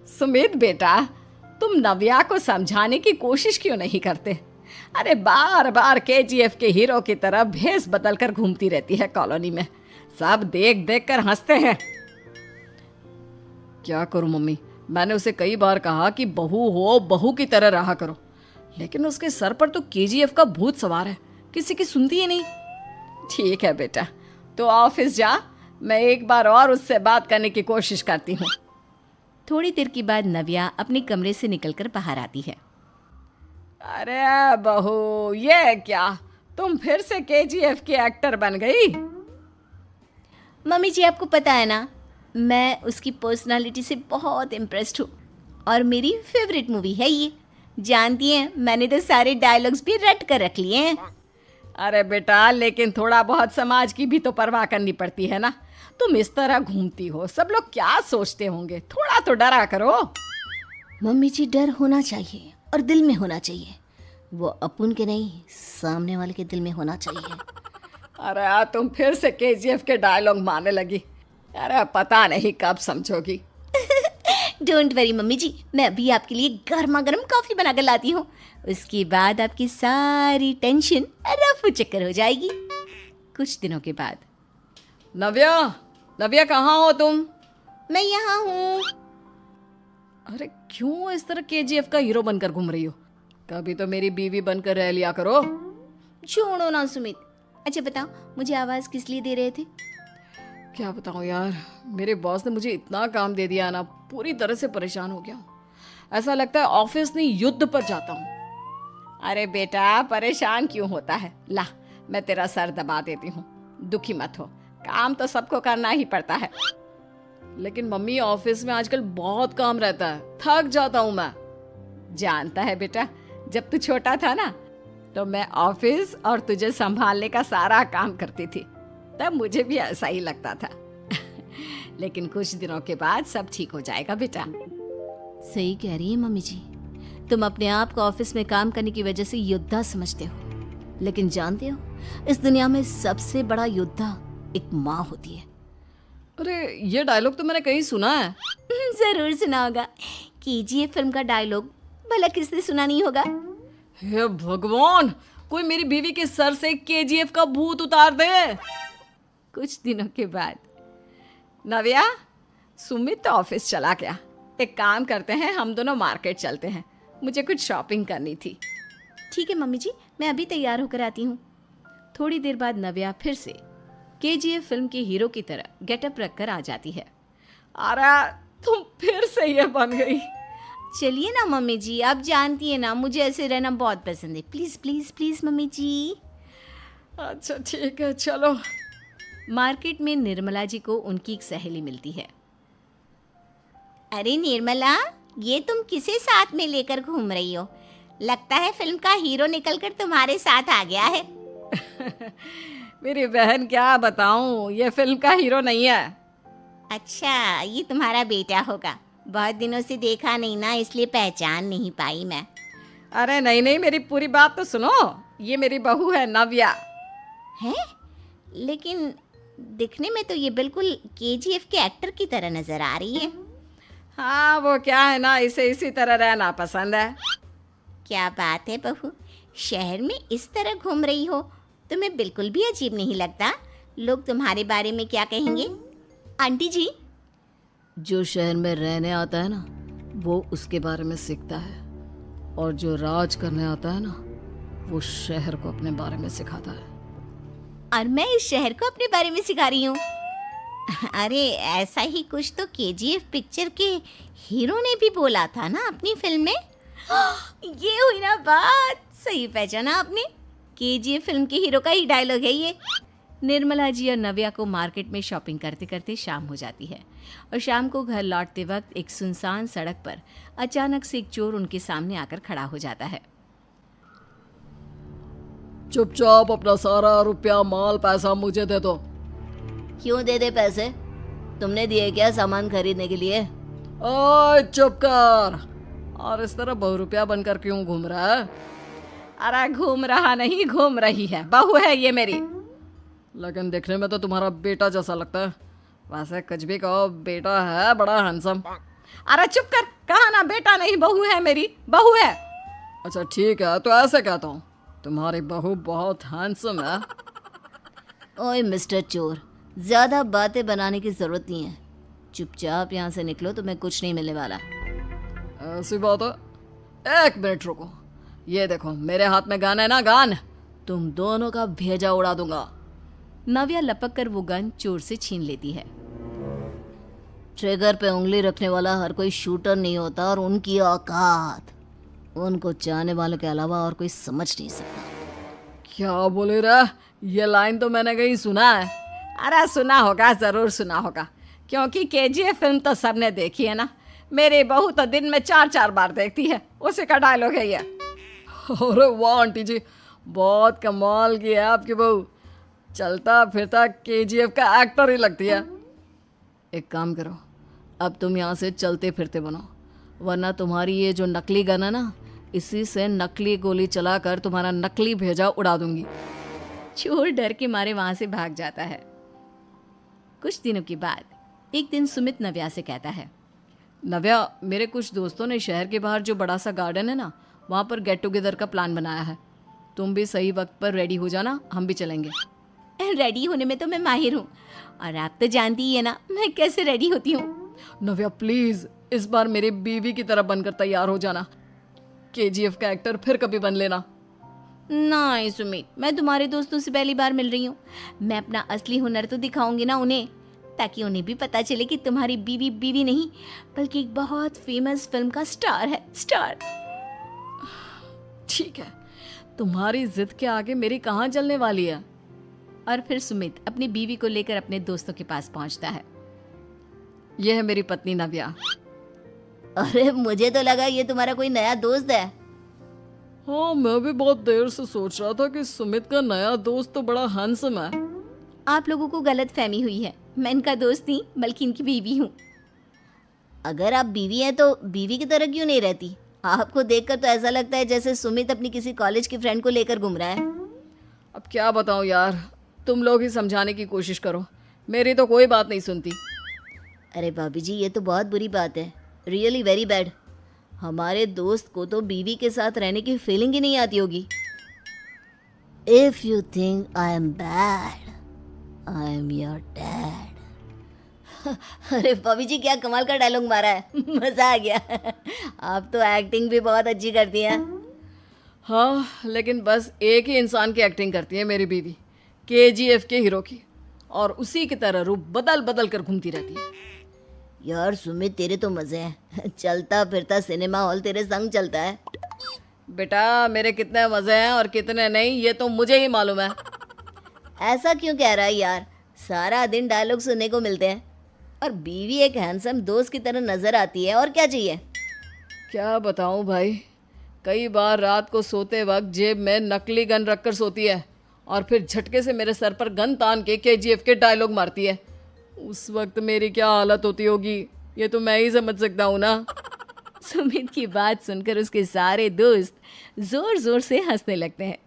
सुमित बेटा, तुम नव्या को समझाने की कोशिश क्यों नहीं करते? अरे बार बार केजीएफ के हीरो की तरह भेस बदल कर घूमती रहती है कॉलोनी में। सब देख देख कर हंसते हैं। क्या करूं मम्मी, मैंने उसे कई बार कहा कि बहू हो, बहू की तरह रहा करो, लेकिन उसके सर पर तो केजीएफ का भूत सवार है, किसी की सुनती ही नहीं। ठीक है बेटा, तो ऑफिस जा, मैं एक बार और उससे बात करने की कोशिश करती हूँ। थोड़ी देर के बाद नव्या अपने कमरे से निकलकर बाहर आती है। अरे बहू, ये क्या, तुम फिर से केजीएफ की एक्टर बन गई? मम्मी जी, आपको पता है ना, मैं उसकी पर्सनालिटी से बहुत इम्प्रेस्ड हूँ और मेरी फेवरेट मूवी है ये। जानती हैं, मैंने तो सारे डायलॉग्स भी रट कर रख लिए हैं। अरे बेटा, लेकिन थोड़ा बहुत समाज की भी तो परवाह करनी पड़ती है ना। तुम इस तरह घूमती हो, सब लोग क्या सोचते होंगे, थोड़ा तो डरा करो। मम्मी जी, डर होना चाहिए और दिल में होना चाहिए। वो अपन के नहीं, सामने वाले के दिल में होना चाहिए। अरे तुम फिर से केजीएफ के डायलॉग मारने लगी। अरे पता नहीं कब समझोगी। डोंट वरी मम्मी जी, मैं अभी आपके लिए गर्मा गर्म कॉफी बनाकर लाती हूँ। उसके बाद आपकी सारी टेंशन रफू चक्कर हो जाएगी। कुछ दिनों के बाद। नव्या, नव्या कहाँ हो तुम? मैं यहाँ हूँ। अरे क्यों इस तरह केजीएफ का हीरो बनकर घूम रही हो? कभी तो मेरी बीवी बनकर रह लिया करो। छोड़ो ना सुमित। अच्छा बताओ, मुझे आवाज़ किस लिए दे रहे थे? क्या बताऊं यार, मेरे बॉस ने मुझे इतना काम दे दिया ना, पूरी तरह से परेशान हो गया हूँ। ऐसा लगता है ऑफिस नहीं, युद्ध पर जाता हूँ। अरे बेटा, परेशान क्यों होता है? ला, मैं तेरा सर दबा देती हूँ, दुखी मत हो। काम तो सबको करना ही पड़ता है। लेकिन मम्मी, ऑफिस में आजकल बहुत काम रहता है, थक जाता हूँ मैं। जानता है बेटा, जब तू छोटा था ना, तो मैं ऑफिस और तुझे संभालने का सारा काम करती थी, तब मुझे भी ऐसा ही लगता था। लेकिन कुछ दिनों के बाद सब ठीक हो जाएगा बेटा। सही कह रही है मम्मी जी, तुम अपने आप को ऑफिस में काम करने की वजह से योद्धा समझते हो, लेकिन जानते हो, इस दुनिया में सबसे बड़ा योद्धा एक माँ होती है। अरे ये डायलॉग तो मैंने कहीं सुना है। जरूर सुना होगा। केजीएफ फिल्म का डायलॉग भला किसने सुना नहीं होगा? हे भगवान, कोई मेरी बीवी के सर से केजीएफ का भूत उतार दे। कुछ दिनों के बाद। नव्या, सुमित तो ऑफिस चला गया। एक काम करते हैं, हम दोनों मार्केट चलते हैं, मुझे कुछ शॉपिंग करनी थी। ठीक है मम्मी जी, मैं अभी तैयार होकर आती हूँ। थोड़ी देर बाद नव्या फिर से केजीएफ फिल्म के हीरो की तरह गेटअप रखकर आ जाती है। अरे तुम फिर से ये बन गई। चलिए ना मम्मी जी, आप जानती है ना, मुझे ऐसे रहना बहुत पसंद है। प्लीज प्लीज प्लीज मम्मी जी। अच्छा ठीक है, चलो। मार्केट में निर्मला जी को उनकी एक सहेली मिलती है। अरे निर्मला, ये तुम किसे साथ में लेकर घूम रही हो? लगता है फिल्म का हीरो निकलकर तुम्हारे साथ आ गया है। मेरी बहन, क्या बताऊं, ये फिल्म का हीरो नहीं है। अच्छा, ये तुम्हारा बेटा होगा। बहुत दिनों से देखा नहीं ना, इसलिए पहचान नहीं पाई मैं। अरे नहीं नहीं, मेरी पूरी बात तो सुनो। ये मेरी बहू है, नव्या। हैं? लेकिन दिखने में तो ये बिल्कुल केजीएफ के एक्टर की तरह नजर आ रही है। हाँ, वो क्या है ना, इसे इसी तरह रहना पसंद है। क्या बात है बहू, शहर में इस तरह घूम रही हो, तुम्हें बिल्कुल भी अजीब नहीं लगता? लोग तुम्हारे बारे में क्या कहेंगे? आंटी जी, जो शहर में रहने आता है ना, वो उसके बारे में सीखता है, और जो राज करने आता है ना, वो शहर को अपने बारे में सिखाता है। और मैं इस शहर को अपने बारे में सिखा रही हूँ। अरे ऐसा ही कुछ तो केजीएफ पिक्चर के हीरो ने भी बोला था ना अपनी फिल्म में। ये हुई ना बात, सही पहचाना आपने। केजीएफ फिल्म के हीरो का ही डायलॉग है ये। निर्मला जी और नव्या को मार्केट में शॉपिंग करते करते शाम हो जाती है और शाम को घर लौटते वक्त एक सुनसान सड़क पर अचानक से एक चोर उनके सामने आकर खड़ा हो जाता है। चुपचाप अपना सारा रुपया, माल, पैसा मुझे दे दो। क्यों दे दे पैसे? तुमने दिए क्या सामान खरीदने के लिए? ओए चुप कर। और इस तरह बहुरुपया बनकर क्यों घूम रहा है? अरे घूम रहा नहीं, घूम रही है, बहू है ये मेरी। लेकिन देखने में तो तुम्हारा बेटा जैसा लगता है। वैसे कुछ भी कहो, बेटा है बड़ा हैंडसम। अरे चुप कर, कहा ना बेटा नहीं, बहू है, मेरी बहू है। अच्छा ठीक है, तो ऐसे कहता हूँ, तुम्हारी बहू बहुत हैंडसम है। ओए मिस्टर चोर, ज़्यादा बातें बनाने की ज़रूरत नहीं है। चुपचाप यहाँ से निकलो, तुम्हें कुछ नहीं मिलने वाला। ऐसी बात है, एक मिनट रुको। ये देखो मेरे हाथ में गन है ना, गन, तुम दोनों का भेजा उड़ा दूंगा। नव्या लपक कर वो गन चोर से छीन लेती है। ट्रिगर पे उंगली रखने वाला हर कोई शूटर नहीं होता, और उनकी औकात उनको चाहने वालों के अलावा और कोई समझ नहीं सकता। क्या बोले रे, ये लाइन तो मैंने कहीं सुना है। अरे सुना होगा, जरूर सुना होगा, क्योंकि केजीएफ फिल्म तो सबने देखी है ना। मेरी बहू तो दिन में 4-4 बार देखती है, उसी का डायलॉग है ये। अरे वाह आंटी जी, बहुत कमाल की है आपकी बहू, चलता फिरता केजीएफ का एक्टर ही लगती है। एक काम करो, अब तुम यहाँ से चलते फिरते बनो, वरना तुम्हारी ये जो नकली गन है ना, इसी से नकली गोली चलाकर तुम्हारा नकली भेजा उड़ा दूंगी। चोर डर के मारे वहां से भाग जाता है। कुछ दिनों के बाद एक दिन सुमित नव्या से कहता है, नव्या, मेरे कुछ दोस्तों ने शहर के बाहर जो बड़ा सा गार्डन है ना, वहाँ पर गेट टुगेदर का प्लान बनाया है। तुम भी सही वक्त पर रेडी हो जाना, हम भी चलेंगे। रेडी होने में तो मैं माहिर हूँ, और आप तो जानती ही है ना मैं कैसे रेडी होती हूँ। नव्या प्लीज, इस बार मेरी बीवी की तरह बनकर तैयार हो जाना। केजीएफ का एक्टर फिर कभी बन लेना। नहीं सुमित, मैं तुम्हारे दोस्तों से पहली बार मिल रही हूँ। मैं अपना असली हुनर तो दिखाऊंगी ना उन्हें, ताकि उन्हें भी पता चले कि तुम्हारी बीवी बीवी नहीं, बल्कि एक बहुत फेमस फिल्म का स्टार है, स्टार। ठीक है, तुम्हारी जिद के आगे मेरी कहाँ चलने वाली है। और फिर सुमित अपनी बीवी को लेकर अपने दोस्तों के पास पहुंचता है। यह है मेरी पत्नी नव्या। अरे मुझे तो लगा ये तुम्हारा कोई नया दोस्त है। हाँ, मैं भी बहुत देर से सोच रहा था कि सुमित का नया दोस्त तो बड़ा हैंडसम है। आप लोगों को गलत फहमी हुई है, मैं इनका दोस्त नहीं बल्कि इनकी बीवी हूँ। अगर आप बीवी हैं तो बीवी की तरह क्यों नहीं रहती? आपको देखकर तो ऐसा लगता है जैसे सुमित अपनी किसी कॉलेज की फ्रेंड को लेकर घूम रहा है। अब क्या बताऊँ यार, तुम लोग ही समझाने की कोशिश करो, मेरी तो कोई बात नहीं सुनती। अरे भाभी जी, ये तो बहुत बुरी बात है, रियली वेरी बैड। हमारे दोस्त को तो बीवी के साथ रहने की फीलिंग ही नहीं आती होगी। If you think I am bad, I am your dad. अरे भाभी जी, क्या कमाल का डायलॉग मारा है, मजा आ गया। आप तो एक्टिंग भी बहुत अच्छी करती हैं। हाँ, लेकिन बस एक ही इंसान की एक्टिंग करती है मेरी बीवी, केजीएफ के हीरो की, और उसी की तरह रूप बदल बदल कर घूमती रहती है। यार सुमित, तेरे तो मजे हैं, चलता फिरता सिनेमा हॉल तेरे संग चलता है। बेटा, मेरे कितने मजे हैं और कितने नहीं, ये तो मुझे ही मालूम है। ऐसा क्यों कह रहा है यार, सारा दिन डायलॉग सुनने को मिलते हैं, और बीवी एक हैंडसम दोस्त की तरह नजर आती है, और क्या चाहिए। क्या बताऊं भाई, कई बार रात को सोते वक्त जेब में नकली गन रखकर सोती है, और फिर झटके से मेरे सर पर गन तान के केजीएफ के डायलॉग मारती है। उस वक्त मेरी क्या हालत होती होगी, ये तो मैं ही समझ सकता हूँ ना। सुमित की बात सुनकर उसके सारे दोस्त जोर जोर से हंसने लगते हैं।